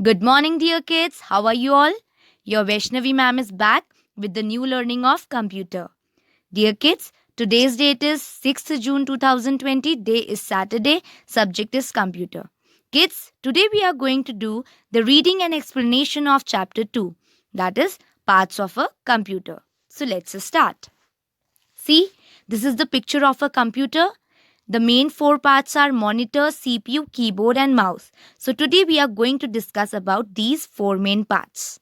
Good morning, dear kids. How are you all? Your Vaishnavi ma'am is back with the new learning of computer. Dear kids, today's date is 6th June 2020. Day is Saturday. Subject is computer. Kids, today we are going to do the reading and explanation of chapter 2. That is parts of a computer. So let's start. See, this is the picture of a computer. The main four parts are monitor, CPU, keyboard and mouse. So today we are going to discuss about these four main parts.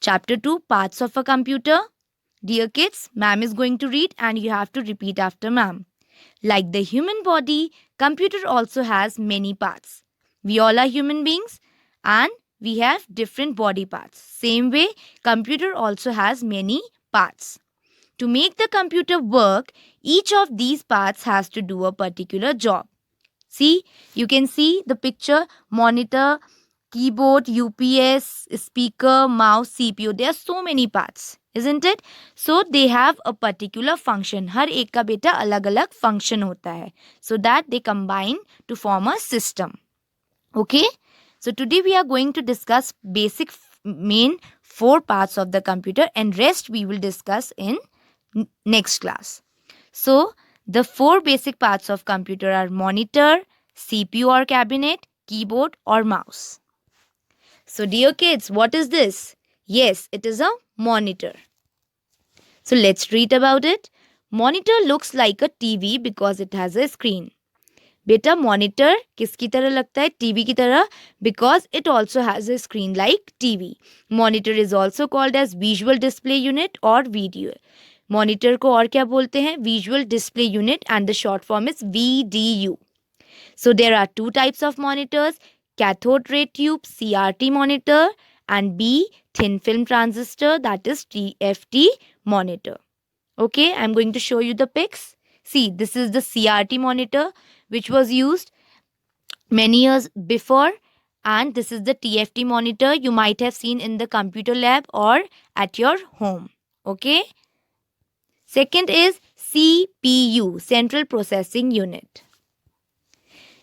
Chapter 2, parts of a computer. Dear kids, ma'am is going to read and you have to repeat after ma'am. Like the human body, computer also has many parts. We all are human beings and we have different body parts. Same way, computer also has many parts. To make the computer work, each of these parts has to do a particular job. See, you can see the picture: monitor, keyboard, UPS, speaker, mouse, CPU. There are so many parts, isn't it? So they have a particular function. हर एक का बेटा अलग अलग function होता है. So that they combine to form a system. Okay? So today we are going to discuss basic main four parts of the computer and rest we will discuss in next class. So, the four basic parts of computer are monitor, CPU or cabinet, keyboard or mouse. So, dear kids, what is this? Yes, it is a monitor. So, let's read about it. Monitor looks like a TV because it has a screen. बेटा monitor किसकी तरह लगता है? TV की तरह, because it also has a screen like TV. Monitor is also called as visual display unit or video. Monitor को और क्या बोलते हैं? Visual display unit and the short form is VDU. So there are two types of monitors: cathode ray tube CRT monitor and B thin film transistor, that is TFT monitor. Okay, I'm going to show you the pics. See, this is the CRT monitor which was used many years before, and this is the TFT monitor you might have seen in the computer lab or at your home. Okay. Second is CPU, Central Processing Unit.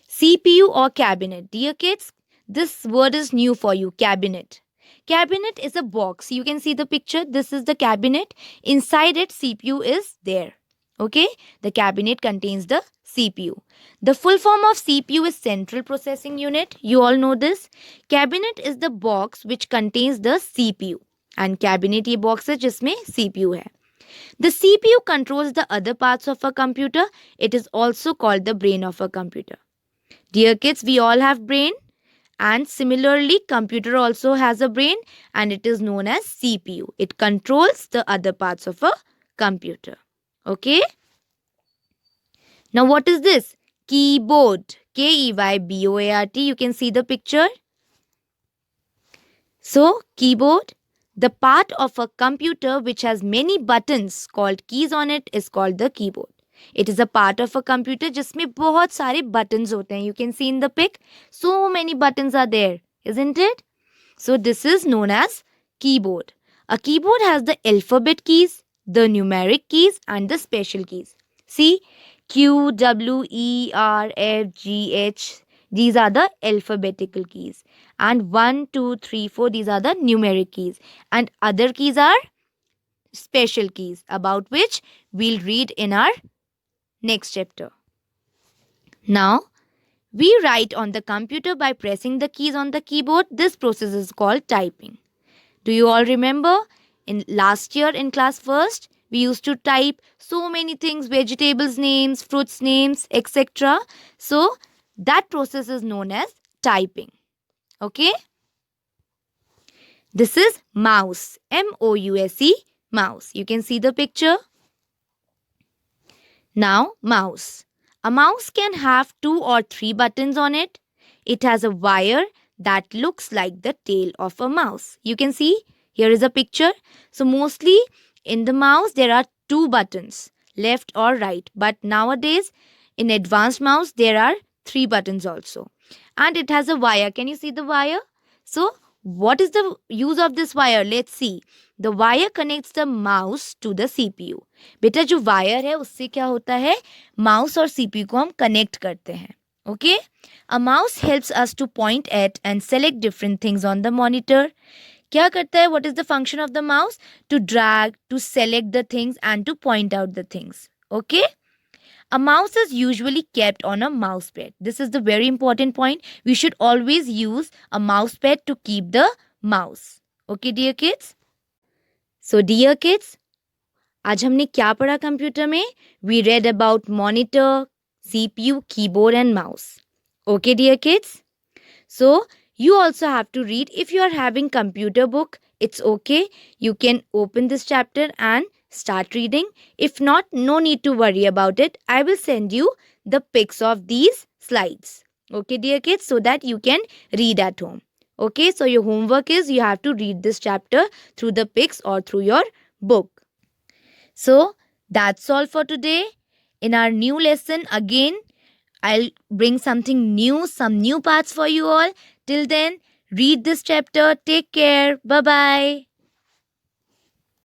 CPU or cabinet. Dear kids, this word is new for you, cabinet. Cabinet is a box. You can see the picture. This is the cabinet. Inside it, CPU is there. Okay? The cabinet contains the CPU. The full form of CPU is Central Processing Unit. You all know this. Cabinet is the box which contains the CPU. And cabinet ये box है जिसमें CPU है. The CPU controls the other parts of a computer. It is also called the brain of a computer. Dear kids, we all have brain, and similarly computer also has a brain and it is known as CPU. It controls the other parts of a computer. Okay? Now what is this? Keyboard. KEYBOARD. You can see the picture. So keyboard, the part of a computer which has many buttons called keys on it, is called the keyboard. It is a part of a computer जिसमें बहुत सारे buttons होते हैं. You can see in the pic, so many buttons are there, isn't it? So this is known as keyboard. A keyboard has the alphabet keys, the numeric keys and the special keys. See, Q, W, E, R, F, G, H. These are the alphabetical keys. And 1, 2, 3, 4, these are the numeric keys. And other keys are special keys, about which we'll read in our next chapter. Now, we write on the computer by pressing the keys on the keyboard. This process is called typing. Do you all remember? In last year in class first, we used to type so many things, vegetables names, fruits names, etc. So, that process is known as typing. Okay? This is mouse. MOUSE, mouse. You can see the picture. Now, mouse. A mouse can have 2 or 3 buttons on it. It has a wire that looks like the tail of a mouse. You can see, here is a picture. So, mostly in the mouse, there are 2 buttons, left or right. But nowadays, in advanced mouse, there are 3 buttons also. And it has a wire. Can you see the wire? So, what is the use of this wire? Let's see. The wire connects the mouse to the CPU. बेटा जो wire है उससे क्या होता है? Mouse और CPU को हम कनेक्ट करते हैं. Okay? A mouse helps us to point at and select different things on the monitor. क्या करता है? What is the function of the mouse? To drag, to select the things and to point out the things. Okay? A mouse is usually kept on a mouse pad. This is the very important point. We should always use a mouse pad to keep the mouse. Okay, dear kids? So, dear kids, आज हमने क्या पढ़ा computer में? We read about monitor, CPU, keyboard and mouse. Okay, dear kids? So, you also have to read. If you are having computer book, it's okay. You can open this chapter and start reading. If not, no need to worry about it. I will send you the pics of these slides. Okay, dear kids, so that you can read at home. Okay, so your homework is you have to read this chapter through the pics or through your book. So, that's all for today. In our new lesson, again, I'll bring something new, some new parts for you all. Till then, read this chapter. Take care. Bye bye.